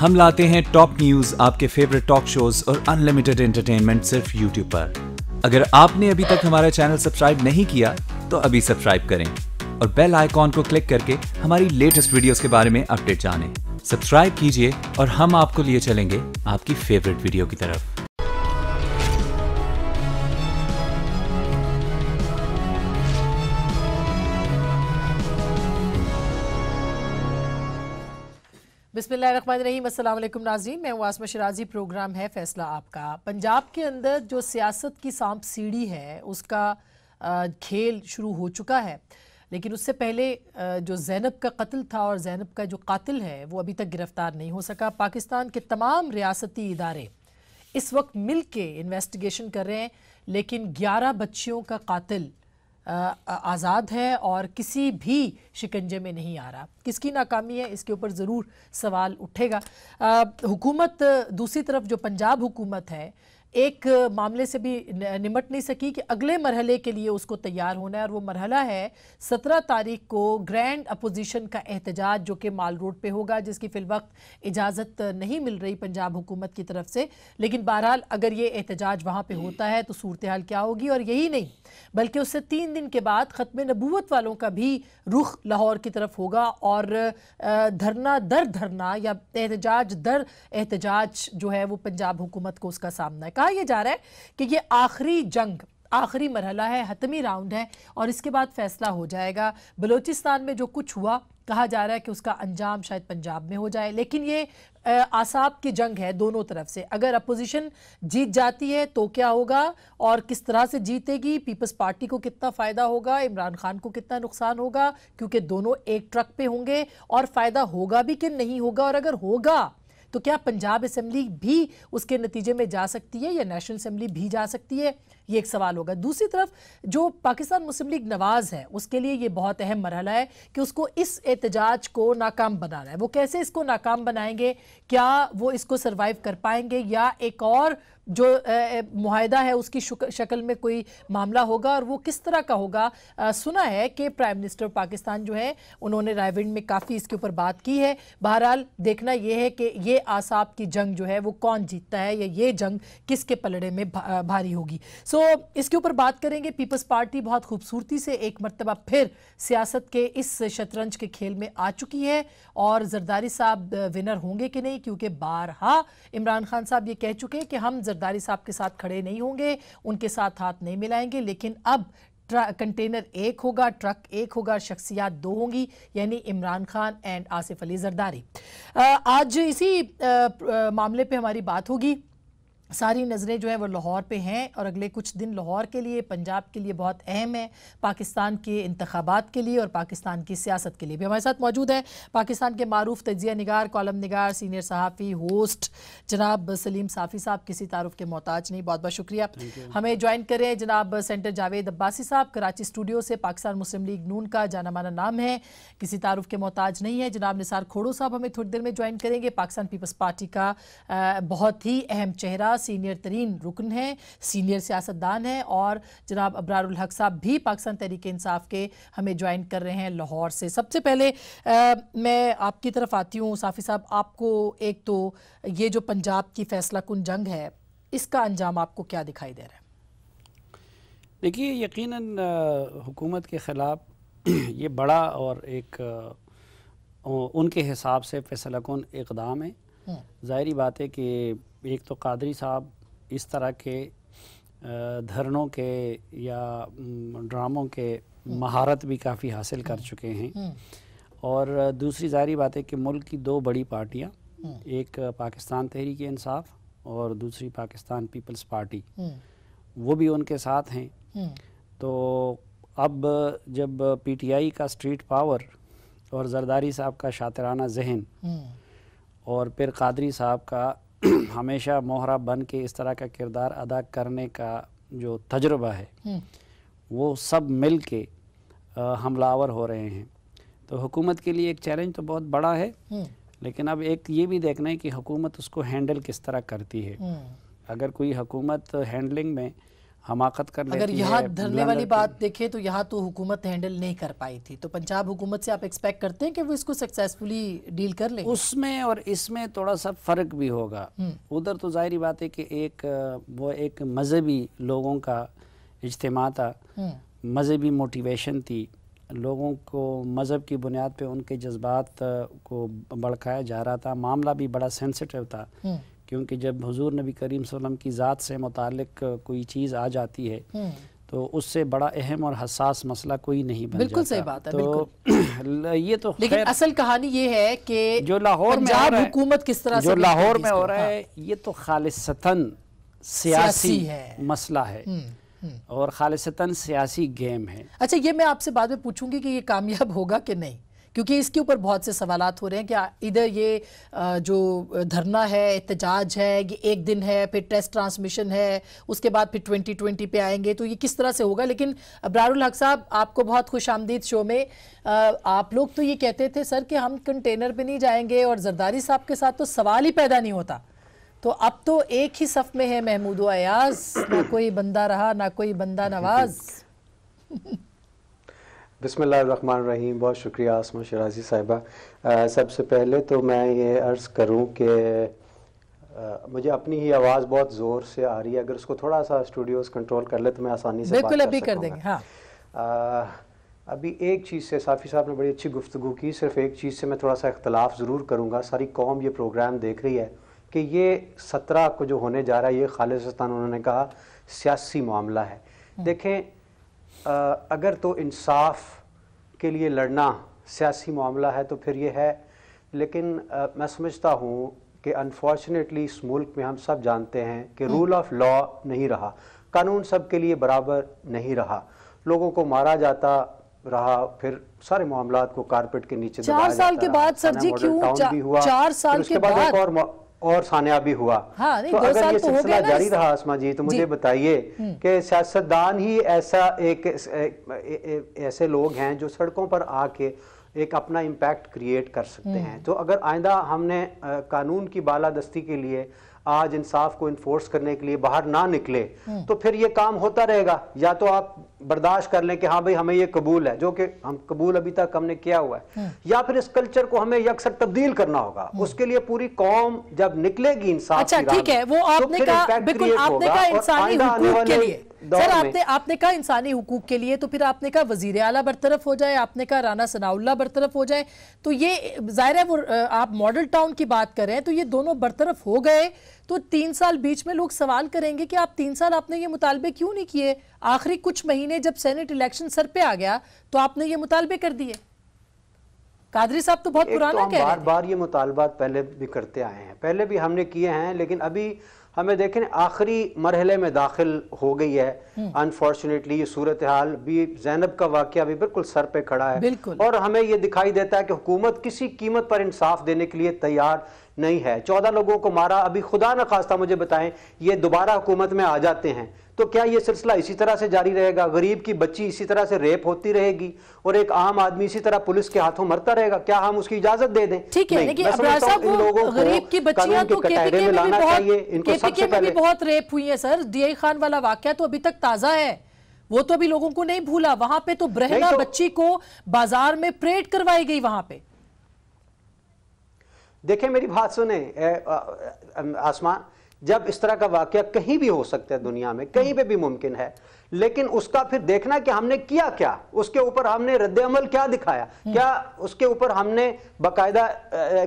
हम लाते हैं top news, आपके फेवरेट टॉक शोज और अनलिमिटेड एंटरटेनमेंट सिर्फ यूट्यूब पर। अगर आपने अभी तक हमारा चैनल सब्सक्राइब नहीं किया तो अभी सब्सक्राइब करें और बेल आइकॉन को क्लिक करके हमारी लेटेस्ट वीडियोस के बारे में अपडेट जानें। सब्सक्राइब कीजिए और हम आपको लिए चलेंगे आपकी फेवरेट वीडियो की तरफ। बिस्मिल्लाहिर्रहमानिर्रहीम। अस्सलाम वालेकुम नाज़रीन, मैं हूँ आसमा शिराजी। प्रोग्राम है फैसला आपका। पंजाब के अंदर जो सियासत की सांप सीढ़ी है उसका खेल शुरू हो चुका है, लेकिन उससे पहले जो ज़ैनब का कत्ल था और ज़ैनब का जो कातिल है वो अभी तक गिरफ़्तार नहीं हो सका। पाकिस्तान के तमाम रियासती इदारे इस वक्त मिल के इन्वेस्टिगेशन कर रहे हैं, लेकिन 11 बच्चियों का कातिल आज़ाद है और किसी भी शिकंजे में नहीं आ रहा। किसकी नाकामी है, इसके ऊपर ज़रूर सवाल उठेगा। हुकूमत दूसरी तरफ जो पंजाब हुकूमत है एक मामले से भी निमट नहीं सकी कि अगले मरहले के लिए उसको तैयार होना है, और वो मरहला है 17 तारीख को ग्रैंड अपोजिशन का एहतजाज जो कि माल रोड पे होगा, जिसकी फ़िलवक्त इजाज़त नहीं मिल रही पंजाब हुकूमत की तरफ से। लेकिन बहरहाल अगर ये एहतजाज वहाँ पे होता है तो सूरत हाल क्या होगी। और यही नहीं बल्कि उससे 3 दिन के बाद ख़त्म नबूवत वालों का भी रुख लाहौर की तरफ होगा और धरना दर धरना या एहतजाज दर एहतजाज जो है वो पंजाब हुकूमत को उसका सामना है। कहा यह जा रहा है कि ये आखिरी जंग, आखिरी मरहला है, हतमी राउंड है और इसके बाद फैसला हो जाएगा। बलूचिस्तान में जो कुछ हुआ कहा जा रहा है कि उसका अंजाम शायद पंजाब में हो जाए, लेकिन ये आसाब की जंग है दोनों तरफ से। अगर अपोजिशन जीत जाती है तो क्या होगा और किस तरह से जीतेगी, पीपल्स पार्टी को कितना फ़ायदा होगा, इमरान खान को कितना नुकसान होगा, क्योंकि दोनों एक ट्रक पे होंगे, और फ़ायदा होगा भी कि नहीं होगा, और अगर होगा तो क्या पंजाब असेंबली भी उसके नतीजे में जा सकती है या नेशनल असेंबली भी जा सकती है, ये एक सवाल होगा। दूसरी तरफ जो पाकिस्तान मुस्लिम लीग नवाज़ है उसके लिए ये बहुत अहम मरहला है कि उसको इस एहतजाज को नाकाम बनाना है। वो कैसे इसको नाकाम बनाएंगे, क्या वो इसको सर्वाइव कर पाएंगे या एक और जो मुआहदा है उसकी शक्ल में कोई मामला होगा, और वो किस तरह का होगा। सुना है कि प्राइम मिनिस्टर पाकिस्तान जो है उन्होंने रायविंड में काफ़ी इसके ऊपर बात की है। बहरहाल देखना यह है कि ये आसाब की जंग जो है वो कौन जीतता है या ये जंग किसके पलड़े में भारी होगी। सो इसके ऊपर बात करेंगे। पीपल्स पार्टी बहुत खूबसूरती से एक मरतबा फिर सियासत के इस शतरंज के खेल में आ चुकी है, और जरदारी साहब विनर होंगे कि नहीं, क्योंकि बारहा इमरान खान साहब ये कह चुके हैं कि हम जरदारी साहब के साथ खड़े नहीं होंगे, उनके साथ हाथ नहीं मिलाएंगे। लेकिन अब कंटेनर एक होगा, ट्रक एक होगा, शख्सियात 2 होंगी, यानी इमरान खान एंड आसिफ अली जरदारी। आज इसी मामले पे हमारी बात होगी। सारी नज़रें जो है वो लाहौर पे हैं और अगले कुछ दिन लाहौर के लिए, पंजाब के लिए बहुत अहम है, पाकिस्तान के इंतखाबात के लिए और पाकिस्तान की सियासत के लिए भी। हमारे साथ मौजूद है पाकिस्तान के मारूफ तजिया निगार, कॉलम निगार, सीनियर सहाफ़ी, होस्ट जनाब सलीम साफ़ी साहब। किसी तारुफ के मोहताज नहीं, बहुत बहुत शुक्रिया। हमें ज्वाइन करें जनाब सेंटर जावेद अब्बासी साहब, कराची स्टूडियो से। पाकिस्तान मुस्लिम लीग नून का जाना माना नाम है, किसी तारुफ के मोहताज नहीं है। जनाब निसार खोड़ो साहब हमें थोड़ी देर में ज्वाइन करेंगे, पाकिस्तान पीपल्स पार्टी का बहुत ही अहम चेहरा, सीनियर तरीन रुकन है, सीनियर सियासतदान है। और जनाब अबरारुल हक साहब भी पाकिस्तान तहरीक इंसाफ के हमें ज्वाइन कर रहे हैं लाहौर से। सबसे पहले मैं आपकी तरफ आती हूँ साफ़ी साहब, आपको एक तो ये जो पंजाब की फैसला कुन जंग है इसका अंजाम आपको क्या दिखाई दे रहा है? देखिए, यकीनन हुकूमत के ख़िलाफ़ ये बड़ा और एक उनके हिसाब से फैसला कुन इक़दाम है। ज़ाहिरी बात है कि एक तो कादरी साहब इस तरह के धरनों के या ड्रामों के महारत भी काफ़ी हासिल कर चुके हैं, और दूसरी ज़ाहिरी बात है कि मुल्क की 2 बड़ी पार्टियां, एक पाकिस्तान तहरीक इंसाफ और दूसरी पाकिस्तान पीपल्स पार्टी, वो भी उनके साथ हैं। तो अब जब पीटीआई का स्ट्रीट पावर और जरदारी साहब का शातिराना जहन और फिर कादरी साहब का हमेशा मोहरा बन के इस तरह का किरदार अदा करने का जो तजुर्बा है, वो सब मिल के हमलावर हो रहे हैं। तो हुकूमत के लिए एक चैलेंज तो बहुत बड़ा है, लेकिन अब एक ये भी देखना है कि हुकूमत उसको हैंडल किस तरह करती है। अगर कोई हुकूमत हैंडलिंग में हमाकत कर लेती है। अगर यहाँ धरने वाली बात देखें तो यहाँ तो हुकूमत हैंडल नहीं कर पाई थी, तो पंजाब हुकूमत से आप एक्सपेक्ट करते हैं कि वो इसको सक्सेसफुली डील कर लें? उसमें और इसमें थोड़ा सा फ़र्क भी होगा। उधर तो ज़ाहिर बात है कि वो एक मज़हबी लोगों का इज्तिमा था, मज़हबी मोटिवेशन थी, लोगों को मज़हब की बुनियाद पे उनके जज्बात को भड़काया जा रहा था। मामला भी बड़ा सेंसिटिव था, क्योंकि जब हुजूर नबी करीम सल्लल्लाहु अलैहि वसल्लम की ज़ात से मुतालिक कोई चीज़ आ जाती है तो उससे बड़ा अहम और हसास मसला कोई नहीं बन बिल्कुल जाता। सही बात है, तो बिल्कुल। ये तो लेकिन असल कहानी ये है कि जो लाहौर में पंजाब हुकूमत किस तरह से जो लाहौर में इसको, हो रहा है ये तो खालिसतन सियासी मसला है और खालिसतन सियासी गेम है। अच्छा, ये मैं आपसे बाद में पूछूंगी कि ये कामयाब होगा कि नहीं, क्योंकि इसके ऊपर बहुत से सवालात हो रहे हैं कि इधर ये जो धरना है, एहतजाज है, ये एक दिन है, फिर टेस्ट ट्रांसमिशन है, उसके बाद फिर 2020 पे आएंगे, तो ये किस तरह से होगा। लेकिन अबरारुल हक साहब, आपको बहुत खुश आमदीद शो में। आप लोग तो ये कहते थे सर कि हम कंटेनर पे नहीं जाएंगे, और जरदारी साहब के साथ तो सवाल ही पैदा नहीं होता। तो अब तो एक ही सफ में है महमूद व अयाज, ना कोई बंदा रहा ना कोई बंदा नवाज। बिस्मिल्लाहिर्रहमानिर्रहीम। बहुत शुक्रिया आसमा शराजी साहिबा। सबसे पहले तो मैं ये अर्ज़ करूं कि मुझे अपनी ही आवाज़ बहुत ज़ोर से आ रही है, अगर उसको थोड़ा सा स्टूडियोज़ कंट्रोल कर ले तो मैं आसानी से बिल्कुल बात अभी कर सकूंगा। देंगे। हाँ, अभी एक चीज़ से साफ़ी साहब ने बड़ी अच्छी गुफ्तगू की, सिर्फ एक चीज़ से मैं थोड़ा सा इख्तलाफ ज़रूर करूँगा। सारी कौम ये प्रोग्राम देख रही है कि ये 17 को जो होने जा रहा है ये खालिस्तान, उन्होंने कहा, सियासी मामला है। देखें, अगर तो इंसाफ के लिए लड़ना सियासी मामला है तो फिर ये है, लेकिन मैं समझता हूँ कि अनफॉर्चुनेटली इस मुल्क में हम सब जानते हैं कि रूल ऑफ लॉ नहीं रहा, कानून सब के लिए बराबर नहीं रहा, लोगों को मारा जाता रहा, फिर सारे मामलात को कारपेट के नीचे 4 साल के बाद सर जी, क्यों 4 साल के बाद और सानिया भी हुआ। हाँ, तो अगर ये सिलसिला जारी रहा आसमा जी, तो मुझे बताइए कि सियासतदान ही ऐसे लोग हैं जो सड़कों पर आके एक अपना इम्पैक्ट क्रिएट कर सकते हैं। तो अगर आइंदा हमने कानून की बालादस्ती के लिए आज इंसाफ को इन्फोर्स करने के लिए बाहर ना निकले तो फिर ये काम होता रहेगा। या तो आप बर्दाश्त कर लें कि हाँ भाई हमें ये कबूल है, जो कि हम कबूल अभी तक हमने किया हुआ है, या फिर इस कल्चर को हमें यकसर तब्दील करना होगा। उसके लिए पूरी कौम जब निकलेगी इंसाफ, अच्छा ठीक है, वो आपने कहा, बिल्कुल आपने कहा इंसानी हुकूक के लिए सर, आपने कहा इंसानी हुकूक के लिए, तो फिर आपने कहा वजीर आला बरतरफ हो जाए, आपने कहा राना सनाउल्लाह बरतरफ हो जाए, तो ये जाहिर है वो आप मॉडल टाउन की बात कर रहे हैं, तो ये दोनों बरतरफ हो गए तो 3 साल बीच में लोग सवाल करेंगे कि आप 3 साल आपने ये मुतालबे क्यों नहीं किए। आखिरी कुछ महीने जब सेनेट इलेक्शन सर पे आ गया तो आपने ये मुतालबे कर दिए। कादरी साहब तो बहुत पुराना कह रहे हैं। बार ये मुतालबात पहले भी करते आए हैं, पहले भी हमने किए हैं, लेकिन अभी हमें देखें आखिरी मरहले में दाखिल हो गई है। अनफॉर्चुनेटली ये सूरत हाल भी, जैनब का वाकया भी बिल्कुल सर पे खड़ा है, और हमें ये दिखाई देता है कि हुकूमत किसी कीमत पर इंसाफ देने के लिए तैयार नहीं है। 14 लोगों को मारा, अभी खुदा न खास्ता मुझे बताएं ये दोबारा हुकूमत में आ जाते हैं तो क्या ये सिलसिला इसी तरह से जारी रहेगा? गरीब की बच्ची इसी तरह से रेप होती रहेगी और एक आम आदमी इसी तरह पुलिस के हाथों मरता रहेगा? क्या हम उसकी इजाजत दे दें? ठीक है, लेकिन अबरार साहब वो गरीब की बच्चियां तो केपीके में भी बहुत रेप हुई है सर। डीआई खान वाला वाकया तो अभी तक ताजा है, वो तो अभी लोगों को नहीं भूला। वहां पे तो ब्रहना बच्ची को बाजार में परेड करवाई गई। वहां पे देखें, मेरी बात सुने आसमा, जब इस तरह का वाकया कहीं भी हो सकता है दुनिया में, कहीं पे भी मुमकिन है, लेकिन उसका फिर देखना कि हमने किया क्या, उसके ऊपर हमने रद्द-ए-अमल क्या दिखाया, क्या उसके ऊपर हमने बाकायदा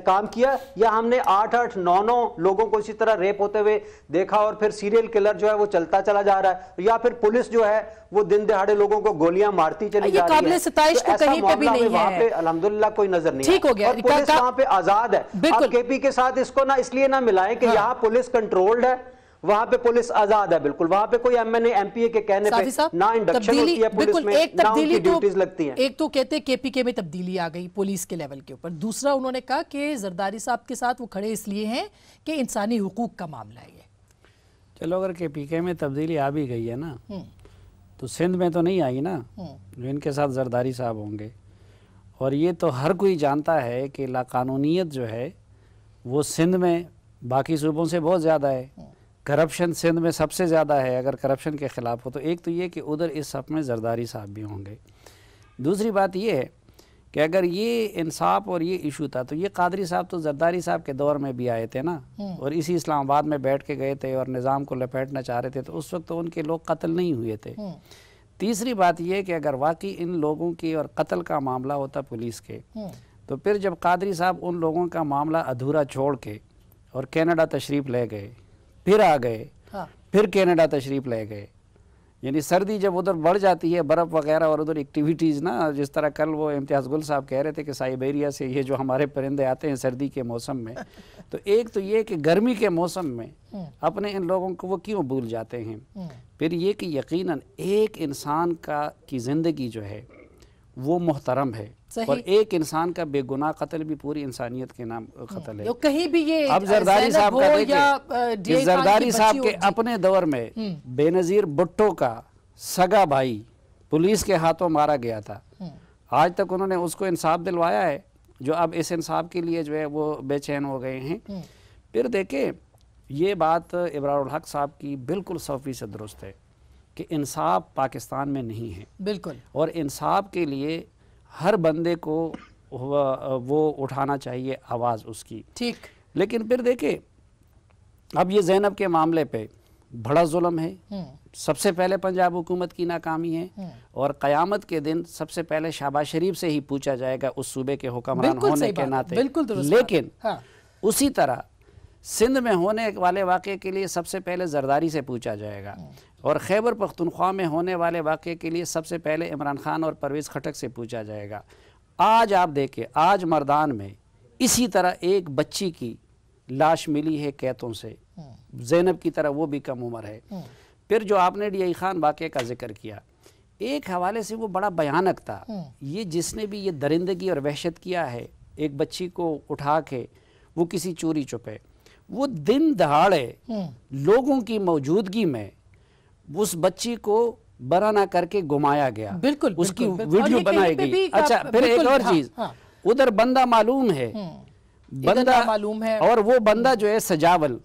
काम किया, या हमने 8-8, 9-9 लोगों को इसी तरह रेप होते हुए देखा और फिर सीरियल किलर जो है वो चलता चला जा रहा है, या फिर पुलिस जो है वो दिन दहाड़े लोगों को गोलियां मारती चली जा रही है। तो कहीं पे भी नहीं है, वहां पे अल्हम्दुलिल्लाह कोई नजर नहीं ठीक हो गया, और पुलिस वहां पे आजाद है। आप केपी के साथ इसको ना इसलिए ना मिलाएं कि यहाँ पुलिस कंट्रोल्ड है, वहां पे पुलिस आजाद है बिल्कुल। वहां पे कोई एमएनए एमपीए के कहने पे ना इंडक्शन होती है पुलिस में, ना उनकी ड्यूटीज लगती हैं। एक तो कहते हैं केपीके में तब्दीली आ गई पुलिस के लेवल के ऊपर, दूसरा उन्होंने कहा कि जरदारी साहब के साथ वो खड़े इसलिए हैं कि इंसानी हुकूक का मामला है। चलो, अगर केपीके में तब्दीली आ भी गई है ना तो सिंध में तो नहीं आई ना, जो इनके साथ जरदारी साहब होंगे। और ये तो हर कोई जानता है कि लाकानूनियत जो है वो सिंध में बाकी सूबों से बहुत ज़्यादा है। करप्शन सिंध में सबसे ज़्यादा है, अगर करप्शन के ख़िलाफ़ हो तो एक तो ये कि उधर इस सफ़ में जरदारी साहब भी होंगे। दूसरी बात ये है कि अगर ये इंसाफ और ये इशू था तो ये कादरी साहब तो जरदारी साहब के दौर में भी आए थे ना, और इसी इस्लामाबाद में बैठ के गए थे और निज़ाम को लपेटना चाह रहे थे, तो उस वक्त तो उनके लोग कत्ल नहीं हुए थे। तीसरी बात ये कि अगर वाकई इन लोगों की और कत्ल का मामला होता पुलिस के, तो फिर जब कादरी साहब उन लोगों का मामला अधूरा छोड़ के और कनाडा तशरीफ़ ले गए, फिर आ गए, फिर कनाडा तशरीफ़ ले गए, यानी सर्दी जब उधर बढ़ जाती है, बर्फ़ वगैरह और उधर एक्टिविटीज़ ना, जिस तरह कल वो इम्तियाज़ गुल साहब कह रहे थे कि साइबेरिया से ये जो हमारे परिंदे आते हैं सर्दी के मौसम में, तो एक तो ये कि गर्मी के मौसम में अपने इन लोगों को वो क्यों भूल जाते हैं। फिर ये कि यकीनन एक इंसान की ज़िंदगी जो है वो मुहतरम है, और एक इंसान का बेगुनाह कत्ल भी पूरी इंसानियत के नाम कत्ल है। कहीं भी ये अब जरदारी साहब का देखें, जरदारी साहब के अपने दौर में बेनज़ीर भुट्टो का सगा भाई पुलिस के हाथों मारा गया था, आज तक उन्होंने उसको इंसाफ दिलवाया है, जो अब इस इंसाफ के लिए जो है वो बेचैन हो गए हैं। फिर देखें, ये बात इब्रारुल हक साहब की बिल्कुल 100% दुरुस्त है कि इंसाफ पाकिस्तान में नहीं है, बिल्कुल, और इंसाफ के लिए हर बंदे को वो उठाना चाहिए आवाज़ उसकी, ठीक। लेकिन फिर देखे, अब ये ज़ैनब के मामले पे बड़ा जुल्म है, सबसे पहले पंजाब हुकूमत की नाकामी है, और क़यामत के दिन सबसे पहले शहबाज शरीफ से ही पूछा जाएगा उस सूबे के हुक्मरान होने के नाते। लेकिन उसी तरह सिंध में होने वाले वाक़े के लिए सबसे पहले जरदारी से पूछा जाएगा, और खैबर पख्तूनख्वा में होने वाले वाक़े के लिए सबसे पहले इमरान खान और परवेज़ खटक से पूछा जाएगा। आज आप देखें, आज मर्दान में इसी तरह एक बच्ची की लाश मिली है कैतों से, ज़ैनब की तरह, वो भी कम उम्र है। फिर जो आपने DI खान वाक़े का जिक्र किया, एक हवाले से वो बड़ा भयानक था। ये जिसने भी ये दरिंदगी और वहशत किया है, एक बच्ची को उठा के वो किसी चोरी चुपे, वो दिन दहाड़े लोगों की मौजूदगी में उस बच्ची को बराना करके घुमाया गया, बिल्कुल, उसकी वीडियो बनाई गई। अच्छा, फिर एक और चीज, उधर बंदा मालूम है, बंदा मालूम है, और वो बंदा जो है सजावल,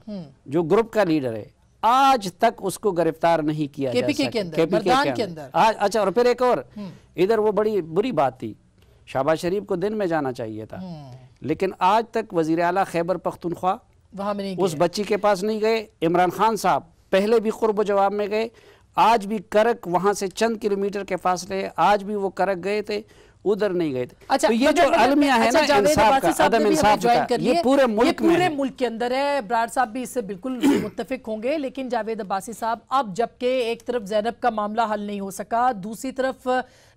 जो ग्रुप का लीडर है, आज तक उसको गिरफ्तार नहीं किया जा सका, केपीके के अंदर आज। अच्छा, और फिर एक और इधर वो बड़ी बुरी बात थी, शहबाज शरीफ को दिन में जाना चाहिए था, लेकिन आज तक वजीर आला खैबर पख्तूनख्वा वहां में नहीं उस बच्ची के पास नहीं गए। इमरान खान साहब पहले भी कुर्ब जवाब में गए, आज भी करक वहां से चंद किलोमीटर के फासले, आज भी वो करक गए थे, उधर नहीं गए थे। अच्छा, तो ये जो अलमिया है ना इंसाफ का, अदम इंसाफ का, ये पूरे मुल्क के अंदर है। ब्रार साहब भी इससे बिल्कुल मुत्तफिक होंगे। लेकिन जावेद अब्बासी साहब, अब जबकि एक तरफ ज़ैनब का मामला हल नहीं हो सका, दूसरी तरफ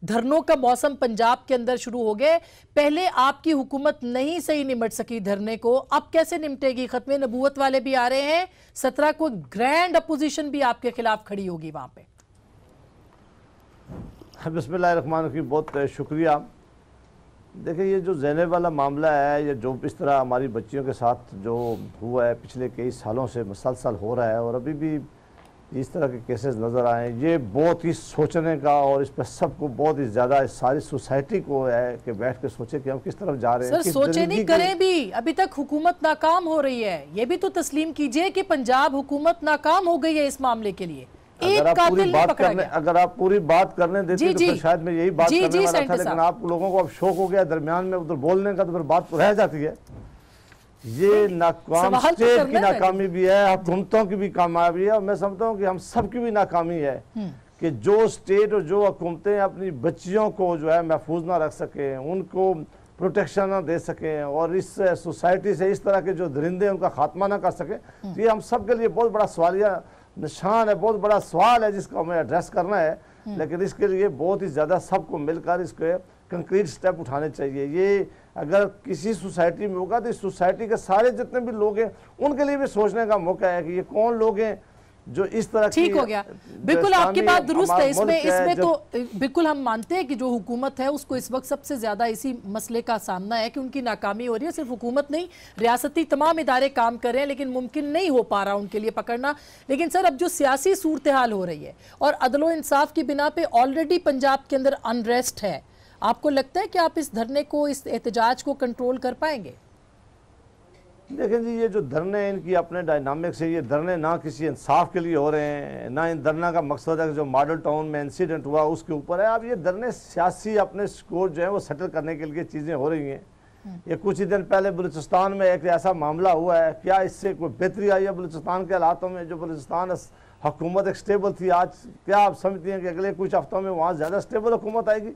धरनों का मौसम पंजाब के अंदर शुरू हो गए, पहले आपकी हुकूमत नहीं सही निमट सकी धरने को, अब कैसे निमटेगी? खत्मे नबूवत वाले भी आ रहे हैं, 17 को ग्रैंड अपोजिशन भी आपके खिलाफ खड़ी होगी वहां पे। बिस्मिल्लाहिर्रहमानिर्रहीम, बहुत शुक्रिया। देखिए, ये जो ज़ैनब वाला मामला है, ये जो इस तरह हमारी बच्चियों के साथ जो हुआ है पिछले कई सालों से मुसलसल हो रहा है, और अभी भी इस तरह के केसेस नज़र आए, ये बहुत ही सोचने का, और इस पर सबको बहुत ही ज़्यादा सारी सोसाइटी को है कि बैठ के सोचे कि हम किस तरफ जा रहे हैं। सर, सोचे नहीं करें भी, अभी तक हुकूमत नाकाम हो रही है, ये भी तो तस्लीम कीजिए कि पंजाब हुकूमत नाकाम हो गई है इस मामले के लिए। अगर आप पूरी बात करने देती तो फिर शायद मैं यही बात करने वाला था, लेकिन आप लोगों को अब शौक हो गया दरमियान में उधर बोलने का, तो फिर बात तो रह जाती है। ये नाकाम स्टेट की नाकामी भी है, हुकूमतों की भी कामयाबी है, और मैं समझता हूँ कि हम सबकी भी नाकामी है कि जो स्टेट और जो हुकूमतें अपनी बच्चियों को जो है महफूज ना रख सके, उनको प्रोटेक्शन ना दे सकें, और इस सोसाइटी से इस तरह के जो दरिंदे उनका खात्मा ना कर सके, तो ये हम सब के लिए बहुत बड़ा सवालिया निशान है, बहुत बड़ा सवाल है जिसको हमें एड्रेस करना है। लेकिन इसके लिए बहुत ही ज़्यादा सबको मिलकर इसके कंक्रीट स्टेप उठाने चाहिए। ये अगर किसी सोसाइटी में होगा तो इस सोसाइटी के सारे जितने भी लोग हैं उनके लिए भी सोचने का मौका है कि ये कौन लोग हैं जो इस तरह। ठीक हो गया, बिल्कुल आपकी बात दुरुस्त है। इसमें तो बिल्कुल हम मानते हैं कि जो हुकूमत है उसको इस वक्त सबसे ज्यादा इसी मसले का सामना है कि उनकी नाकामी हो रही है। सिर्फ हुकूमत नहीं, रियासती तमाम इदारे काम कर रहे हैं, लेकिन मुमकिन नहीं हो पा रहा उनके लिए पकड़ना। लेकिन सर, अब जो सियासी सूरत हाल हो रही है और अदलो इंसाफ की बिना पे ऑलरेडी पंजाब के अंदर अनरेस्ट है, आपको लगता है कि आप इस धरने को, इस एहतजाज को कंट्रोल कर पाएंगे? देखें जी, ये जो धरने इनकी अपने डायनामिक्स है, ये धरने ना किसी इंसाफ के लिए हो रहे हैं, ना इन धरना का मकसद है कि जो मॉडल टाउन में इंसिडेंट हुआ उसके ऊपर है। अब ये धरने सियासी अपने स्कोर जो है वो सेटल करने के लिए चीज़ें हो रही हैं। ये कुछ ही दिन पहले बलूचिस्तान में एक ऐसा मामला हुआ है, क्या इससे कोई बेहतरी आई है बलूचिस्तान के हालातों में? जो बलूचिस्तान हुकूमत एक स्टेबल थी, आज क्या आप समझती हैं कि अगले कुछ हफ्तों में वहाँ ज़्यादा स्टेबल हुकूमत आएगी?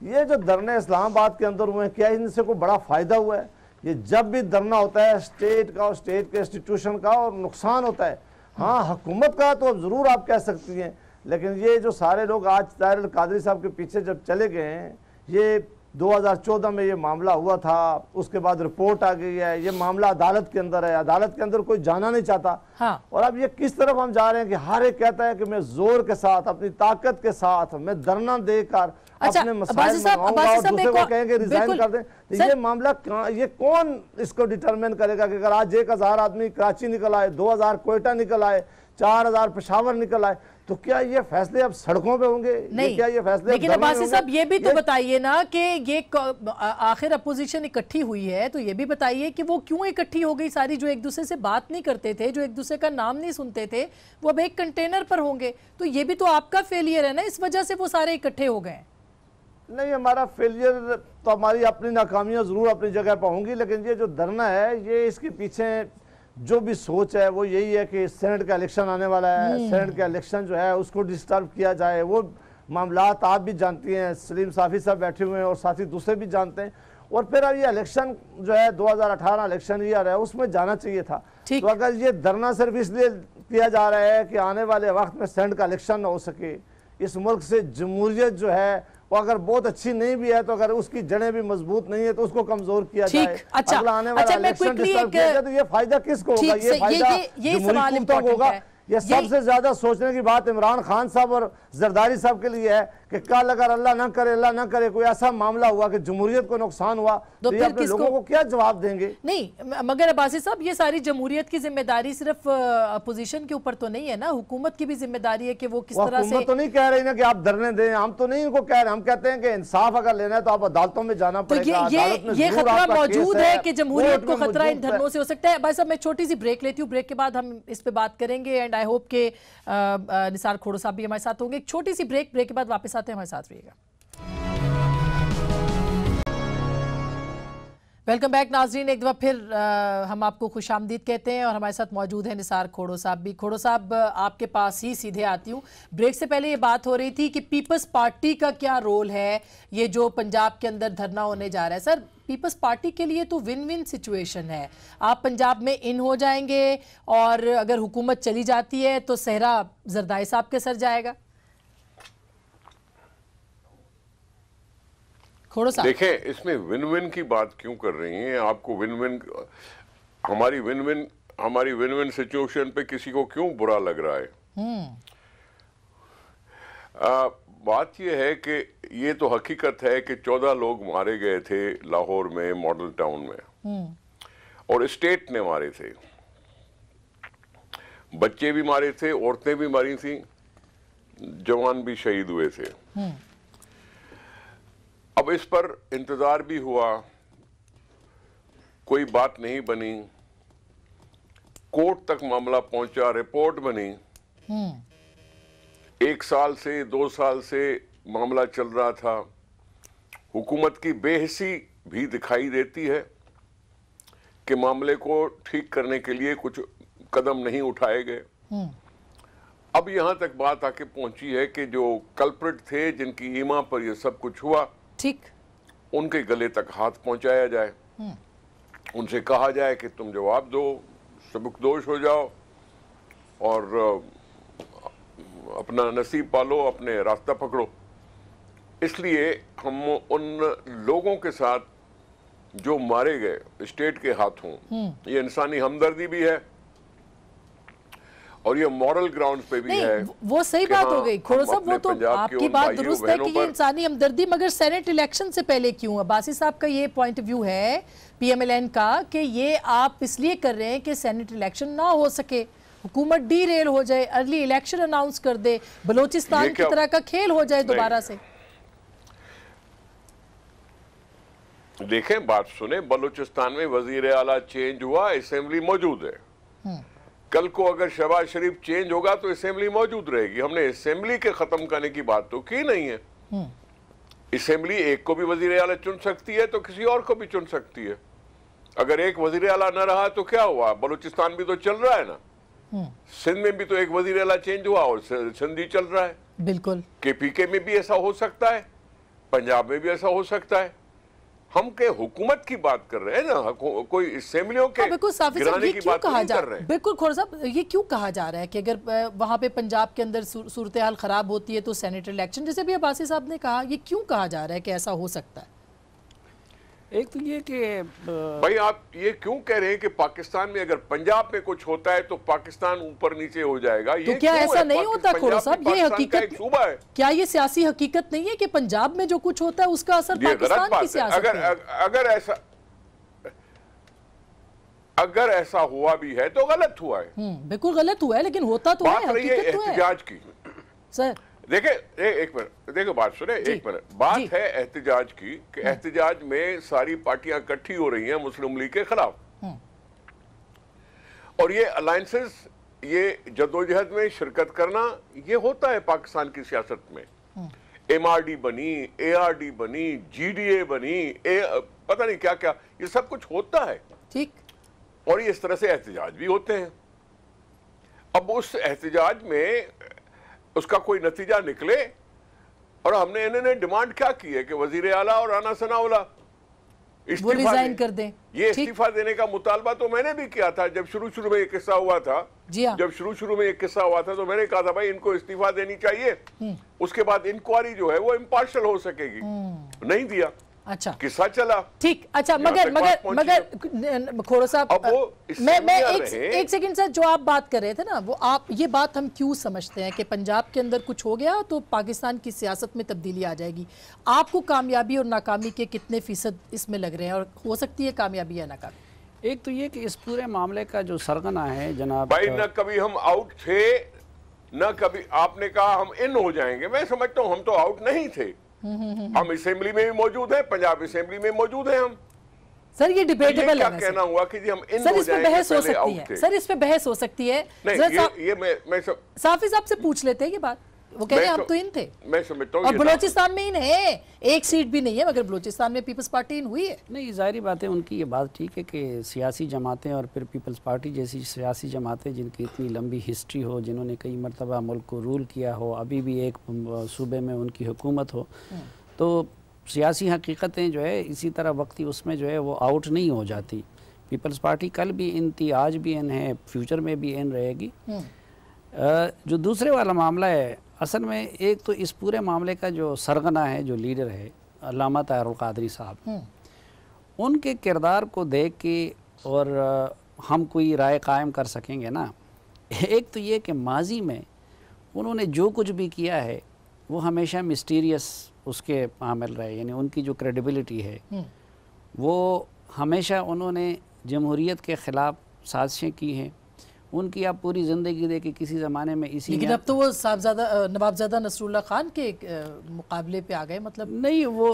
ये जो धरने इस्लामाबाद के अंदर हुए हैं, क्या इनसे कोई बड़ा फ़ायदा हुआ है? ये जब भी धरना होता है स्टेट का और स्टेट के इंस्टीट्यूशन का और नुकसान होता है। हाँ, हुकूमत का तो ज़रूर आप कह सकती हैं, लेकिन ये जो सारे लोग आज ताहिर कादरी साहब के पीछे जब चले गए हैं, ये 2014 में ये मामला हुआ था, उसके बाद रिपोर्ट आ गई है, ये मामला अदालत के अंदर है, अदालत के अंदर कोई जाना नहीं चाहता। हाँ। और अब ये किस तरफ हम जा रहे हैं कि हर एक कहता है कि मैं जोर के साथ, अपनी ताकत के साथ, मैं धरना देकर अपने मसाइल मंगाऊंगा और दूसरे को कहेंगे रिजाइन कर दें। ये मामला ये कौन इसको डिटरमिन करेगा कि अगर आज 1000 आदमी कराची निकल आए, 2000 कोयटा निकल आए, 4000 पेशावर निकल आए, तो क्या ये फैसले अब सड़कों पे होंगे? नहीं, क्या ये फैसले? लेकिन अब्बासी साहब ये भी तो बताइए ना कि ये आखिर अपोजिशन इकट्ठी हुई है, तो ये भी बताइए कि वो क्यों इकट्ठी हो गई सारी? जो एक दूसरे से बात नहीं करते थे, जो एक दूसरे का नाम नहीं सुनते थे, वो अब एक कंटेनर पर होंगे। तो ये भी तो आपका फेलियर है ना, इस वजह से वो सारे इकट्ठे हो गए। नहीं, हमारा फेलियर तो, हमारी अपनी नाकामियां जरूर अपनी जगह पर होंगी, लेकिन ये जो धरना है, ये इसके पीछे जो भी सोच है वो यही है कि सेनेट का इलेक्शन आने वाला है, सेनेट का इलेक्शन जो है उसको डिस्टर्ब किया जाए। वो मामलात आप भी जानती हैं, सलीम साफ़ी साहब बैठे हुए हैं और साथी दूसरे भी जानते हैं। और फिर अब ये इलेक्शन जो है 2018 इलेक्शन ईयर है, उसमें जाना चाहिए था। तो अगर ये धरना सिर्फ इसलिए किया जा रहा है कि आने वाले वक्त में सेनेट का इलेक्शन ना हो सके, इस मुल्क से जमहूरियत जो है वो अगर बहुत अच्छी नहीं भी है, तो अगर उसकी जड़ें भी मजबूत नहीं है तो उसको कमजोर किया जाए। अच्छा, आने वाला इलेक्शन डिस्टर्ब किया जाए तो ये फायदा किसको होगा? ये फायदा जमहूरी कुत्तों को होगा। ये सबसे ज्यादा सोचने की बात इमरान खान साहब और जरदारी साहब के लिए है कि कल अगर अल्लाह ना करे कोई ऐसा मामला हुआ कि जमहूरियत को नुकसान हुआ, तो ये अपने लोगों को क्या जवाब देंगे? नहीं, मगर अब्बासी साहब, ये सारी जमहूरियत की जिम्मेदारी सिर्फ अपोजिशन के ऊपर तो नहीं है ना, हुकूमत की भी जिम्मेदारी है कि वो किस तरह से। हुकूमत तो नहीं कह रही ना कि आप धरने दें, हम तो नहीं इनको कह रहे, हम कहते हैं कि इंसाफ अगर लेना है तो आप अदालतों में जाना पड़ेगा। ये खतरा मौजूद है कि जमहूरियत को खतरा इन धरनों से हो सकता है। भाई साहब, मैं छोटी सी ब्रेक लेती हूँ, ब्रेक के बाद हम इस पे बात करेंगे एंड आई होप के निसार खोड़ो साहब भी हमारे साथ होंगे। एक छोटी सी ब्रेक के बाद वापस आते हैं, हमारे साथ रहिएगा। वेलकम बैक नाजरीन, एक दफ़ा फिर हम आपको खुशामदीद कहते हैं और हमारे साथ मौजूद है निसार खोड़ो साहब भी। खोड़ो साहब, आपके पास ही सीधे आती हूँ। ब्रेक से पहले ये बात हो रही थी कि पीपल्स पार्टी का क्या रोल है ये जो पंजाब के अंदर धरना होने जा रहा है। सर, पीपल्स पार्टी के लिए तो विन विन सिचुएशन है। आप पंजाब में इन हो जाएंगे और अगर हुकूमत चली जाती है तो सहरा जरदारी साहब के सर जाएगा। देखें, इसमें विन विन की बात क्यों कर रही हैं? आपको विन विन, हमारी विन विन सिचुएशन पे किसी को क्यों बुरा लग रहा है? बात यह है कि ये तो हकीकत है कि 14 लोग मारे गए थे लाहौर में, मॉडल टाउन में, और स्टेट ने मारे थे। बच्चे भी मारे थे, औरतें भी मारी थी, जवान भी शहीद हुए थे। अब इस पर इंतजार भी हुआ, कोई बात नहीं बनी, कोर्ट तक मामला पहुंचा, रिपोर्ट बनी। 1 साल से 2 साल से मामला चल रहा था। हुकूमत की बेहिसी भी दिखाई देती है कि मामले को ठीक करने के लिए कुछ कदम नहीं उठाए गए। अब यहां तक बात आके पहुंची है कि जो कल्प्रिट थे, जिनकी ईमा पर यह सब कुछ हुआ, ठीक, उनके गले तक हाथ पहुंचाया जाए, उनसे कहा जाए कि तुम जवाब दो, सबकदोश हो जाओ और अपना नसीब पालो, अपने रास्ता पकड़ो। इसलिए हम उन लोगों के साथ जो मारे गए स्टेट के हाथों, ये इंसानी हमदर्दी भी है और ये मॉरल ग्राउंड्स पे भी है। वो सही बात हो गई खोड़ो साहब, वो तो आपकी बात दुरुस्त है कि ये इंसानी हमदर्दी, मगर सेनेट इलेक्शन से पहले क्यों? अब्बासी साहब का ये पॉइंट ऑफ व्यू है पीएमएलएन का कि ये आप इसलिए कर रहे हैं कि सेनेट इलेक्शन ना हो सके, हुकूमत डी रेल हो जाए, अर्ली इलेक्शन अनाउंस कर दे, बलोचिस्तान की तरह का खेल हो जाए दोबारा से। देखें, बात सुने, बलूचिस्तान में वजीर आला चेंज हुआ, असेंबली मौजूद है। कल को अगर शहबाज शरीफ चेंज होगा तो असेंबली मौजूद रहेगी। हमने असेंबली के खत्म करने की बात तो की नहीं है। असेंबली एक को भी वजीर आला चुन सकती है तो किसी और को भी चुन सकती है। अगर एक वजीर आला न रहा तो क्या हुआ? बलूचिस्तान भी तो चल रहा है ना, सिंध में भी तो एक वजीर आला चेंज हुआ और सिंध ही चल रहा है। बिल्कुल, KPK में भी ऐसा हो सकता है, पंजाब में भी ऐसा हो सकता है। हम के हुकूमत की बात कर रहे हैं ना, कोई असेंबलियों के गिराने की बात नहीं कर रहे हैं। बिल्कुल खोर साहब, ये क्यों कहा जा रहा है कि अगर वहां पे पंजाब के अंदर सूरत हाल खराब होती है तो सेनेटर इलेक्शन, जैसे भी अब्बासी साहब ने कहा, ये क्यों कहा जा रहा है कि ऐसा हो सकता है? एक तो ये कि भाई आप ये क्यों कह रहे हैं कि पाकिस्तान में अगर पंजाब में कुछ होता है तो पाकिस्तान ऊपर नीचे हो जाएगा? तो क्या ऐसा नहीं होता खोर साहब? ये हकीकत सूबा है। क्या ये सियासी हकीकत नहीं है कि पंजाब में जो कुछ होता है उसका असर पाकिस्तान की सियासत पे? अगर ऐसा हुआ भी है तो गलत हुआ है। बिल्कुल गलत हुआ है, लेकिन होता तो है, हकीकत तो है। एहतिजाज की सर देखे, एक मिनट देखो, बात सुने, एक मिनट। बात है एहतिजाज की कि एहतिजाज में सारी पार्टियां इकट्ठी हो रही हैं मुस्लिम लीग के खिलाफ, और ये अलायंसेस, ये जद्दोजहद में शिरकत करना, ये होता है पाकिस्तान की सियासत में। MRD बनी, ARD बनी, GDA बनी, पता नहीं क्या क्या, ये सब कुछ होता है। ठीक, और ये इस तरह से एहतिजाज भी होते हैं। अब उस एहतिजाज में उसका कोई नतीजा निकले, और हमने इन्होंने डिमांड क्या की है कि वजीर आला और राना सनाउल्लाह इस्तीफा कर दें। ये इस्तीफा देने का मुतालबा तो मैंने भी किया था जब शुरू में ये किस्सा हुआ था। जब शुरू में ये किस्सा हुआ था तो मैंने कहा था भाई इनको इस्तीफा देनी चाहिए, उसके बाद इंक्वायरी जो है वो इम्पार्शियल हो सकेगी। नहीं दिया, अच्छा किस्सा चला। ठीक, अच्छा, मगर खोरो साहब, मैं एक सेकंड सर, जो आप बात कर रहे थे ना, वो आप ये बात हम क्यों समझते हैं कि पंजाब के अंदर कुछ हो गया तो पाकिस्तान की सियासत में तब्दीली आ जाएगी? आपको कामयाबी और नाकामी के कितने फीसद इसमें लग रहे हैं, और हो सकती है कामयाबी या नाकामी? एक तो ये कि इस पूरे मामले का जो सरगना है जनाब भाई, न कभी हम आउट थे, न कभी आपने कहा हम इन हो जाएंगे। मैं समझता हूँ हम तो आउट नहीं थे। हम असेंबली में भी मौजूद हैं, पंजाब असेंबली में मौजूद हैं हम। सर ये डिबेटेबल है, कहना हुआ कि जी हम इन सर हो इस पे बहस हो सकती है, सर इस पे बहस हो सकती है। नहीं, मैं साफी साहब से पूछ लेते हैं ये बात, वो कह रहे हैं हम तो इन थे। मैं समझता हूँ, और बलूचिस्तान में इन है, एक सीट भी नहीं है, मगर बलूचिस्तान में पीपल्स पार्टी इन हुई है। नहीं, जाहिर बात है, उनकी ये बात ठीक है कि सियासी जमातें और फिर पीपल्स पार्टी जैसी सियासी जमातें जिनकी इतनी लंबी हिस्ट्री हो, जिन्होंने कई मरतबा मुल्क को रूल किया हो, अभी भी एक सूबे में उनकी हुकूमत हो, तो सियासी हकीकतें जो है इसी तरह वक्ती उसमें जो है वो आउट नहीं हो जाती। पीपल्स पार्टी कल भी इन थी, आज भी इन है, फ्यूचर में भी इन रहेगी। जो दूसरे वाला मामला है, असल में एक तो इस पूरे मामले का जो सरगना है, जो लीडर है अल्लामा ताहिरुल क़ादरी साहब, उनके किरदार को देख के और हम कोई राय कायम कर सकेंगे ना। एक तो ये कि माजी में उन्होंने जो कुछ भी किया है वो हमेशा मिस्टीरियस उसके हामिल रहे, यानी उनकी जो क्रेडिबिलिटी है वो हमेशा उन्होंने जमहूरियत के ख़िलाफ़ साजिशें की हैं। उनकी आप पूरी ज़िंदगी देखिए किसी ज़माने में इसी, लेकिन अब तो वो नवाबज़ादा नसरुल्लाह खान के मुकाबले पे आ गए। मतलब नहीं, वो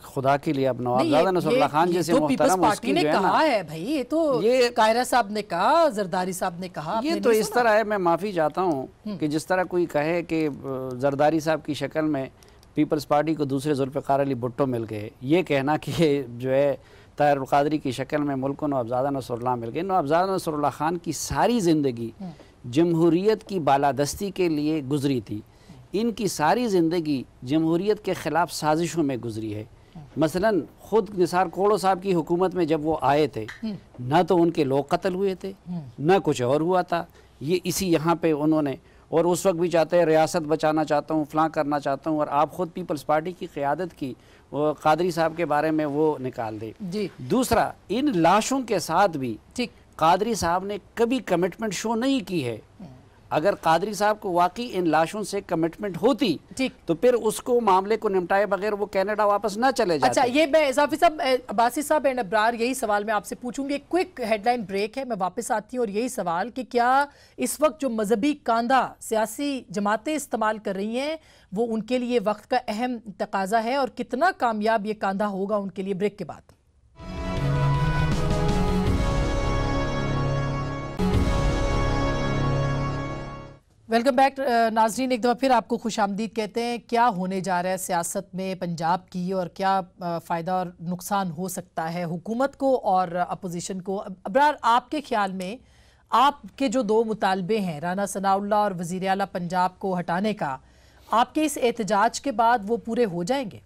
खुदा के लिए अब नवाबज़ादा नसरुल्लाह खान जैसे तो पीपल्स पार्टी ने कहा है भाई, ये तो ये कायरा साहब ने कहा, जरदारी साहब ने कहा, ये तो इस तरह है। मैं माफ़ी चाहता हूँ कि जिस तरह कोई कहे कि जरदारी साहब की शक्ल में पीपल्स पार्टी को दूसरे जुल्फ़िकार अली भुट्टो मिल गए, ये कहना कि जो है ताहिरुल क़ादरी की शक्ल में मुल्क को नवाबज़ादा नसरुल्लाह मिल गए। नवाबज़ादा नसरुल्लाह खान की सारी ज़िंदगी जमहूरियत की बालादस्ती के लिए गुजरी थी। इनकी सारी ज़िंदगी जमहूरियत के ख़िलाफ़ साजिशों में गुजरी है। मसलन ख़ुद निसार कोड़ो साहब की हुकूमत में जब वो आए थे, न तो उनके लोग कत्ल हुए थे, न कुछ और हुआ था। ये इसी यहाँ पे उन्होंने, और उस वक्त भी चाहते हैं रियासत बचाना चाहता हूँ, फ़लाँ करना चाहता हूँ, और आप ख़ुद पीपल्स पार्टी की क़यादत की वो क़ादरी साहब के बारे में वो निकाल दे। जी। दूसरा, इन लाशों के साथ भी ठीक क़ादरी साहब ने कभी कमिटमेंट शो नहीं की है। अगर क़ादरी साहब को वाकई इन लाशों से कमिटमेंट होती तो फिर उसको मामले को निपटाए बगैर वो कनाडा वापस ना चले जाते। अच्छा, ये मैं इजाफी साहब, अब्बासी साहब एंड अब्रार, यही सवाल मैं आपसे पूछूंगी। क्विक हेडलाइन ब्रेक है, मैं वापस आती हूँ, और यही सवाल कि क्या इस वक्त जो मजहबी कांधा सियासी जमातें इस्तेमाल कर रही हैं वो उनके लिए वक्त का अहम तकाजा है, और कितना कामयाब ये कांधा होगा उनके लिए? ब्रेक के बाद। वेलकम बैक नाजरीन, एक दफ़ा फिर आपको खुशामदीद कहते हैं। क्या होने जा रहा है सियासत में पंजाब की और क्या फ़ायदा और नुकसान हो सकता है हुकूमत को और अपोजिशन को? अबरार, आपके ख्याल में आपके जो दो मुतालबे हैं राना सनाउल्लाह और वज़ीर आला पंजाब को हटाने का, आपके इस एहतजाज के बाद वो पूरे हो जाएंगे?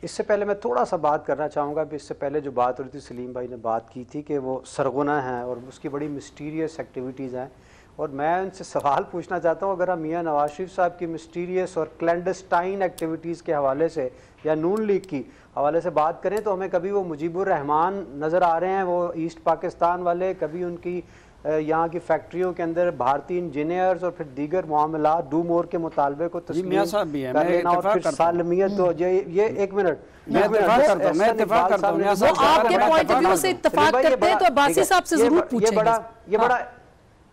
इससे पहले मैं थोड़ा सा बात करना चाहूँगा। इससे पहले जो बात हो रही थी, सलीम भाई ने बात की थी कि वो सरगुना है और उसकी बड़ी मिस्टीरियस एक्टिविटीज़ हैं, और मैं उनसे सवाल पूछना चाहता हूँ, अगर हम मियां नवाज शरीफ साहब की मिस्टीरियस और क्लैंडस्टाइन एक्टिविटीज़ के हवाले से या नून लीग की हवाले से बात करें तो हमें कभी वो मुजीबुर रहमान नज़र आ रहे हैं, वो ईस्ट पाकिस्तान वाले, कभी उनकी यहाँ की फैक्ट्रियों के अंदर भारतीय इंजीनियर्स और फिर दीगर मामला डू मोर के मुतालबे को तस्लीम कर लेना और फिर सालमियत। तो ये एक मिनट, आपके पॉइंट ऑफ व्यू से इत्तेफाक करते हैं तो अब्बासी साहब से जरूर पूछेंगे। ये बड़ा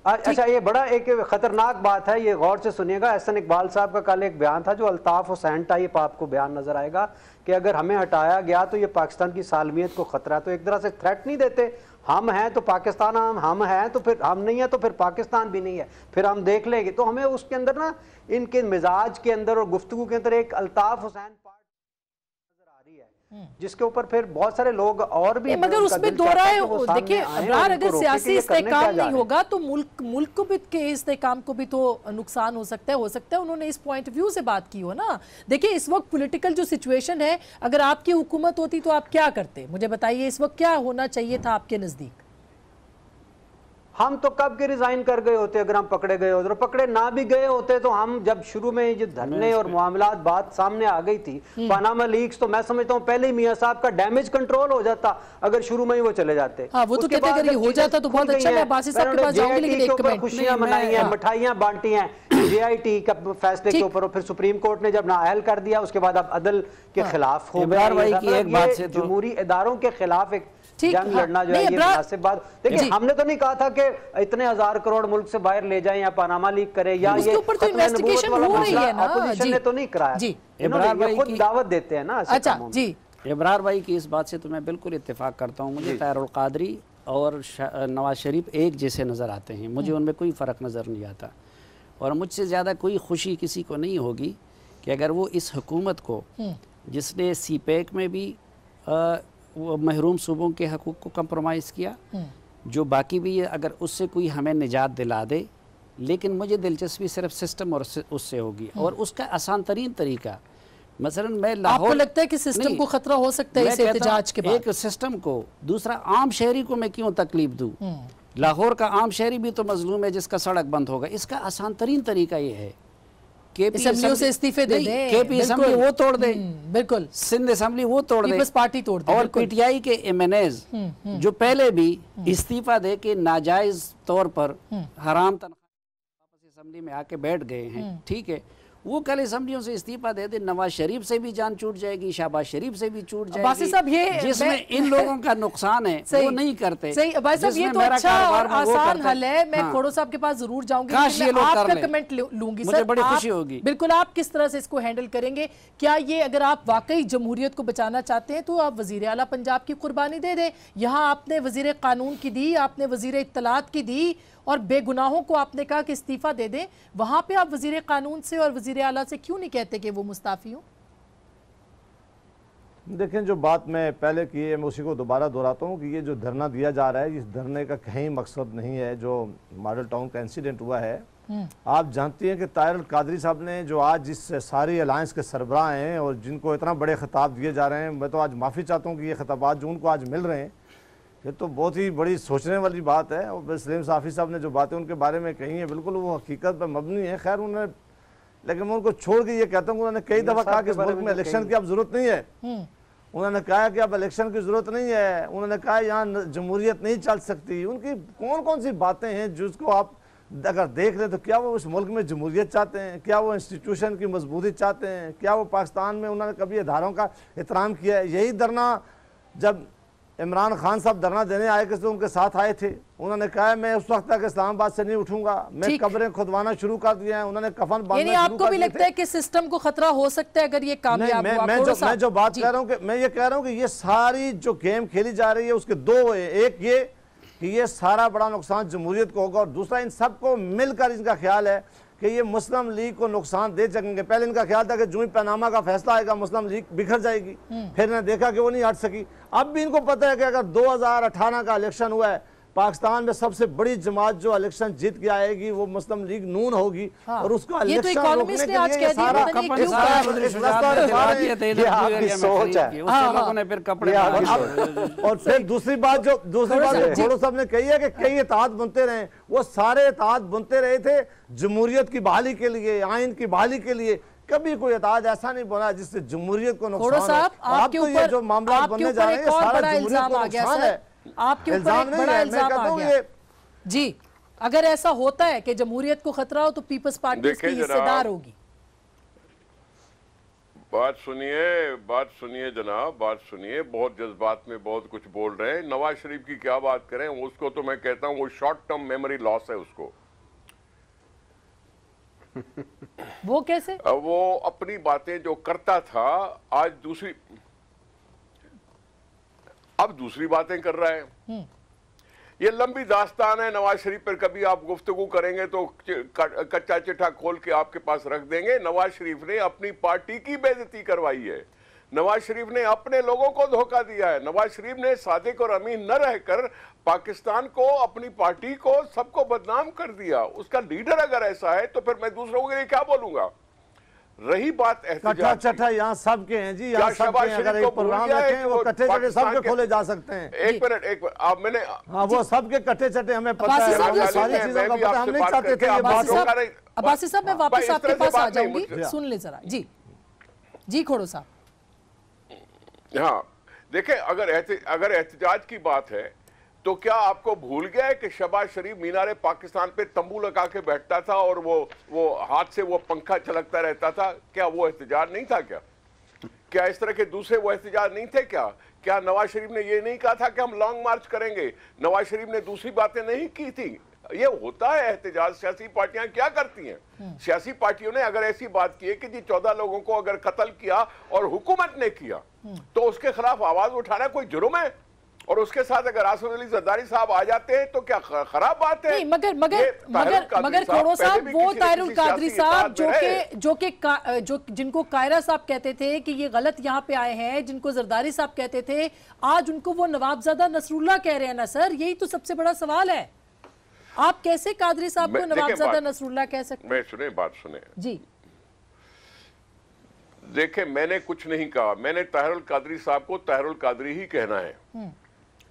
अच्छा, ये बड़ा एक खतरनाक बात है, ये गौर से सुनिएगा। एहसन इकबाल साहब का कल एक बयान था जो अल्ताफ हुसैन टाइप आपको बयान नजर आएगा कि अगर हमें हटाया गया तो ये पाकिस्तान की सालमियत को खतरा है। तो एक तरह से थ्रेट नहीं देते, हम हैं तो पाकिस्तान, हम हैं तो फिर हम नहीं है तो फिर पाकिस्तान भी नहीं है, फिर हम देख लेंगे। तो हमें उसके अंदर ना इनके मिजाज के अंदर और गुफ्तगू के अंदर एक अल्ताफ हुसैन जिसके ऊपर फिर बहुत सारे लोग और भी, मगर उसमें दो राय देखिए अबरार, अगर सियासी इस्तेहकाम नहीं होगा तो मुल्क को भी के इस्तेहकाम को भी तो नुकसान हो सकता है। उन्होंने इस पॉइंट ऑफ व्यू से बात की हो ना। देखिए इस वक्त पॉलिटिकल जो सिचुएशन है, अगर आपकी हुकूमत होती तो आप क्या करते? मुझे बताइए इस वक्त क्या होना चाहिए था आपके नजदीक? हम तो कब के रिजाइन कर गए होते अगर हम पकड़े गए होते, और पकड़े ना भी गए होते तो हम जब शुरू में ये धरने और मामलात बात सामने आ गई थी पनामा लीक्स, तो मैं समझता हूँ पहले ही मियां साहब का डैमेज कंट्रोल हो जाता अगर शुरू में ही वो चले जाते। हाँ, वो तो कहते अगर ये हो जाता तो बहुत अच्छा। मैं अब्बासी साहब के पास जाऊंगी, लेकिन एक कमेंट, खुशियां मनाई हैं, मिठाइयां बांटी हैं JIT का फैसले के ऊपर, और फिर सुप्रीम कोर्ट ने जब नाअहल कर दिया उसके बाद अब अदल के खिलाफ हो गया। जमहूरी इदारों के खिलाफ एक जंग लड़ना जो है ये मुनासिब बात। देखिए हमने तो नहीं कहा था कि इतने 1000 करोड़ मुल्क से बाहर ले जाएं या पनामा लीक करे या ये इन्वेस्टिगेशन हो रही है ना, अपोजिशन ने तो नहीं कराया, इन्होंने खुद दावत देते हैं ना। अच्छा जी, इब्रार भाई की इस बात से तो मैं बिल्कुल इत्तेफाक करता हूँ। मुझे ताहिरुल कादरी और नवाज शरीफ एक जैसे नज़र आते हैं, मुझे उनमें कोई फ़र्क नज़र नहीं आता, और मुझसे ज़्यादा कोई खुशी किसी को नहीं होगी कि अगर वो इस हुकूमत को, जिसने CPEC में भी वो महरूम सूबों के हकूक़ को कंप्रोमाइज़ किया, जो बाकी भी है, अगर उससे कोई हमें निजात दिला दे, लेकिन मुझे दिलचस्पी सिर्फ सिस्टम और उससे होगी, और उसका आसान तरीन तरीका, मसलन मैं लाहौर, आपको लगता है कि सिस्टम को खतरा हो सकता है इस एहतजाज के बाद? एक सिस्टम को, दूसरा आम शहरी को मैं क्यों तकलीफ दूँ? लाहौर का आम शहरी भी तो मजलूम है जिसका सड़क बंद होगा। इसका आसान तरीन तरीका ये है असेंबलियों से इस्तीफे दे दें, KP असेंबली वो तोड़ दे, बिल्कुल सिंध असेंबली वो तोड़ दे, पार्टी तोड़ दे, और PTI के MNAs जो पहले भी इस्तीफा दे के नाजायज तौर पर हराम तनख्वाह वापस असेंबली में आके बैठ गए हैं, ठीक है, वो कल असेंबलियों से इस्तीफा दे दे, नवाज शरीफ से भी जान छूट जाएगी, शहबाज शरीफ से भी छूट जाएगी, जिसमें इन लोगों का नुकसान है वो नहीं करते। सही अब्बासी साहब, ये तो अच्छा और आसान हल है। मैं खोड़ो साहब के पास जरूर जाऊंगी, आपका कमेंट लूंगी, मुझे बड़ी खुशी होगी। बिल्कुल, आप किस तरह से इसको हैंडल करेंगे? क्या ये अगर आप वाकई जमहूरियत को बचाना चाहते हैं तो आप वजीर आला पंजाब की कुर्बानी दे दें। यहाँ आपने वजीर कानून की दी, आपने वजीर इत्तलात की दी, और बेगुनाहों को आपने कहा कि इस्तीफा दे दें। वहां पे आप वजीर कानून से और वजीर आला से क्यों नहीं कहते कि वो मुस्ताफी हो? देखें, जो बात मैं पहले की है मैं उसी को दोबारा दोहराता हूँ कि ये जो धरना दिया जा रहा है, इस धरने का कहीं मकसद नहीं है। जो मॉडल टाउन का इंसिडेंट हुआ है, आप जानती हैं कि ताहिरुल कादरी साहब ने, जो आज जिस सारी अलायंस के सरबराह हैं और जिनको इतना बड़े खिताब दिए जा रहे हैं, मैं तो आज माफ़ी चाहता हूँ कि ये खिताबात जो उनको आज मिल रहे हैं, ये तो बहुत ही बड़ी सोचने वाली बात है। और सलीम साफ़ी साहब ने जो बातें उनके बारे में कही हैं बिल्कुल वो हकीकत पर मबनी है। खैर उन्होंने, लेकिन मैं उनको छोड़ के ये कहता हूँ, उन्होंने कई दफ़ा कहा कि इस मुल्क में इलेक्शन की अब ज़रूरत नहीं है। उन्होंने कहा कि अब इलेक्शन की ज़रूरत नहीं है। उन्होंने कहा यहाँ जमहूरियत नहीं चल सकती। उनकी कौन कौन सी बातें हैं जिसको आप अगर देख लें तो क्या वो इस मुल्क में जमहूरियत चाहते हैं? क्या वो इंस्टीट्यूशन की मजबूती चाहते हैं? क्या वो पाकिस्तान में उन्होंने कभी इदारों का एहतराम किया है? यही धरना जब इमरान खान साहब धरना देने आए कि उनके साथ आए थे, उन्होंने कहा मैं उस वक्त तक इस्लामाबाद से नहीं उठूंगा, मैं कब्रें खुदवाना शुरू कर दिया है। उन्होंने कफन बांधना शुरू आपको भी लगता है कि सिस्टम को खतरा हो सकता है अगर ये कामयाब हुआ? मैं जो बात कह रहा हूँ कि मैं ये कह रहा हूँ कि ये सारी जो गेम खेली जा रही है उसके दो है। एक ये कि ये सारा बड़ा नुकसान जमहूरियत को होगा। और दूसरा, इन सबको मिलकर इनका ख्याल है कि ये मुस्लिम लीग को नुकसान दे सकेंगे। पहले इनका ख्याल था कि जो ही पनामा का फैसला आएगा मुस्लिम लीग बिखर जाएगी, फिर इन्होंने देखा कि वो नहीं हट सकी। अब भी इनको पता है कि अगर 2018 का इलेक्शन हुआ है, पाकिस्तान में सबसे बड़ी जमात जो इलेक्शन जीत के आएगी वो मुस्लिम लीग नून होगी। हाँ। और उसको ये तो इकोनॉमिस्ट ने आज कह दिया, और फिर दूसरी बात जो खोड़ो साहब ने कही है कि कई इत्तेहाद बनते रहे, वो सारे इत्तेहाद बनते रहे थे जमहूरियत की बहाली के लिए, आइन की बहाली के लिए। कभी कोई इत्तेहाद ऐसा नहीं बना जिससे जमहूरियत को नुकसान हो। आपके ऊपर जो मामला बनने जा रहे हैं सारा जमहूरियत को नुकसान है। आपके ऊपर एक बड़ा इल्जाम आ गया जी। अगर ऐसा होता है कि जमहूरियत को खतरा हो तो पीपल्स पार्टी इसकी हिस्सेदार होगी। बात सुनिए जनाब, बात सुनिए। बहुत जज्बात में बहुत कुछ बोल रहे हैं। नवाज शरीफ की क्या बात करें, उसको तो मैं कहता हूं वो शॉर्ट टर्म मेमोरी लॉस है उसको। वो कैसे? वो अपनी बातें जो करता था आज अब दूसरी बातें कर रहा है। ये लंबी दास्तान है नवाज शरीफ पर। कभी आप गुफ्तगू करेंगे तो कच्चा चिट्ठा खोल के आपके पास रख देंगे। नवाज शरीफ ने अपनी पार्टी की बेइज्जती करवाई है। नवाज शरीफ ने अपने लोगों को धोखा दिया है। नवाज शरीफ ने सादिक और अमीन न रहकर पाकिस्तान को, अपनी पार्टी को, सबको बदनाम कर दिया। उसका लीडर अगर ऐसा है तो फिर मैं दूसरों के लिए क्या बोलूंगा। रही बात चट्टा यहाँ सबके हैं जी, यहाँ सबके हैं। अगर एक प्रोग्राम रखें वो कट्टे चट्टे सबके खोले जा सकते हैं। एक मिनट आप मैंने हाँ वो सबके कट्टे चट्टे हमें पता है, सारी चीजों का पता। हम नहीं चाहते थे ये बात। अब्बासी साहब मैं वापस आपके पास आ जाऊंगी, सुन ले जरा जी खोड़ो साहब। हाँ देखें, अगर एहतजाज की बात है तो क्या आपको भूल गया है कि शहबाज शरीफ मीनारे पाकिस्तान पे तंबू लगा के बैठता था और वो हाथ से वो पंखा चलकता रहता था? क्या वो एहतजाज नहीं था? क्या इस तरह के दूसरे वो एहतजाज नहीं थे? क्या नवाज शरीफ ने ये नहीं कहा था कि हम लॉन्ग मार्च करेंगे? नवाज शरीफ ने दूसरी बातें नहीं की थी? ये होता है एहतजाज। सियासी पार्टियां क्या करती हैं? सियासी पार्टियों ने अगर ऐसी बात की है कि जी 14 लोगों को अगर कत्ल किया और हुकूमत ने किया तो उसके खिलाफ आवाज उठाना कोई जुर्म है। और उसके साथ अगर आसिफ अली जरदारी साहब आ जाते हैं तो क्या खराब बात है? नहीं, मगर खोड़ो साहब, वो ताहिरुल कादरी साहब जो जिनको कायरा साहब कहते थे कि ये गलत यहाँ पे आए हैं, जिनको जरदारी साहब कहते थे, आज उनको वो नवाबजादा नसरुल्लाह कह रहे हैं ना सर। यही तो सबसे बड़ा सवाल है। आप कैसे कादरी साहब को नवाबजादा नसरुल्लाह कह सकते हैं? बात सुने जी। देखें, मैंने कुछ नहीं कहा। मैंने ताहिरुल कादरी साहब को ताहिरुल कादरी ही कहना है।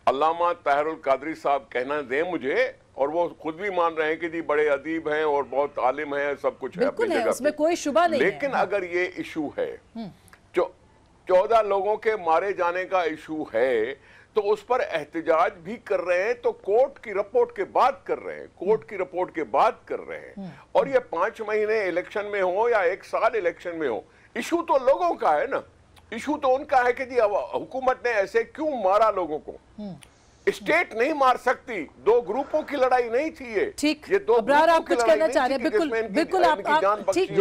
अल्लामा ताहिरुल कादरी साहब कहना दें मुझे। और वो खुद भी मान रहे हैं कि जी बड़े अदीब हैं और बहुत आलिम हैं, सब कुछ है अपनी जगह, उसमें कोई शुबा नहीं। लेकिन अगर ये इशू है जो 14 लोगों के मारे जाने का इशू है तो उस पर एहतजाज भी कर रहे हैं तो कोर्ट की रिपोर्ट के बाद कर रहे हैं, कोर्ट की रिपोर्ट के बाद कर रहे हैं। और ये 5 महीने इलेक्शन में हो या 1 साल इलेक्शन में हो, इशू तो लोगों का है ना। इशू तो उनका है कि जी हुकूमत ने ऐसे क्यों मारा लोगों को। स्टेट नहीं मार सकती, 2 ग्रुपों की लड़ाई नहीं थी ये। ठीक, ये 2 अब्रार आप कुछ कहना चाह रहे हैं? बिल्कुल आप ठीक,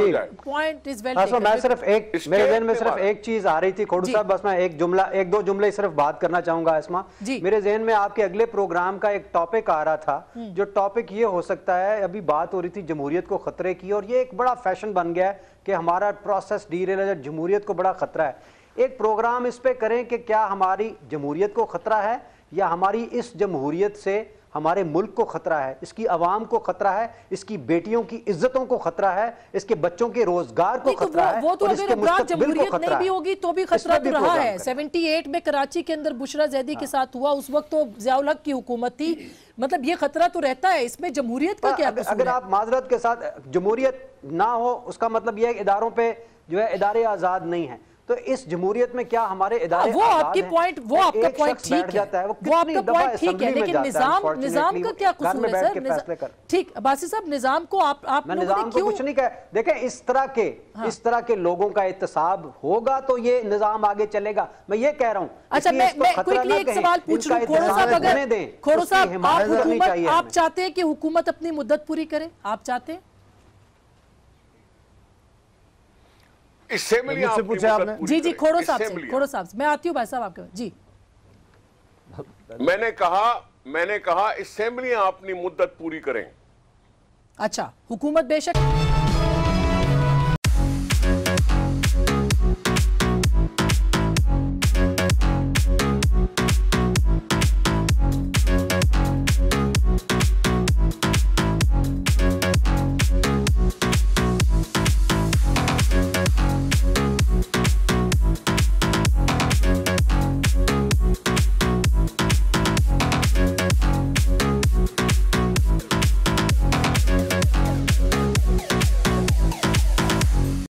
पॉइंट इज वेल टेकन। मैं सिर्फ मेरे ज़हन में सिर्फ एक चीज आ रही थी खोड़ू साहब, बस मैं एक दो जुमले सिर्फ बात करना चाहूंगा। आसमा, मेरे जहन में आपके अगले प्रोग्राम का एक टॉपिक आ रहा था, जो टॉपिक ये हो सकता है, अभी बात हो रही थी जमहूरियत को खतरे की, और ये एक बड़ा फैशन बन गया है कि हमारा प्रोसेस डीरेल है, जमहूरियत को बड़ा खतरा है। एक प्रोग्राम इस पे करें कि क्या हमारी जमहूरियत को खतरा है या हमारी इस जमहूरियत से हमारे मुल्क को खतरा है, इसकी आवाम को खतरा है, इसकी बेटियों की इज्जतों को खतरा है, इसके बच्चों के रोजगार को खतरा है। वो तो अगर जमहूरियत नहीं भी होगी तो भी खतरा तो रहा है। 78 में कराची के अंदर बुशरा जैदी के साथ हुआ, उस वक्त तो ज़ियाउल हक की हुकूमत थी। मतलब ये खतरा तो रहता है। इसमें जमहूरियत का क्या कसूर है? अगर आप माजरत के साथ जमहूरियत ना हो उसका मतलब यह है इदारों पे जो है इदारे आजाद नहीं है। तो इस जमहूरियत में क्या हमारे इदारे वो आपकी पॉइंट, वो आपका पॉइंट ठीक है, वो आपका पॉइंट ठीक है, लेकिन निजाम का क्या कसूर है सर? ठीक, अब्बासी साहब, निजाम को आप निजाम को कुछ नहीं कह। देखें, इस तरह के लोगों का इत्तेसाब होगा तो ये निजाम आगे चलेगा। मैं ये कह रहा हूँ। अच्छा, मैं क्विकली एक सवाल पूछ रहा हूँ खोड़ो साहब, अगर खोड़ो साहब आप चाहते हैं कि हुकूमत अपनी मुद्दत पूरी करे? आप चाहते हैं? इससे पूछा आपने? जी खोड़ो साहब, मैं आती हूँ भाई साहब आपके। जी, मैंने मैंने कहा असेंबलियां अपनी मुद्दत पूरी करें। अच्छा, हुकूमत बेशक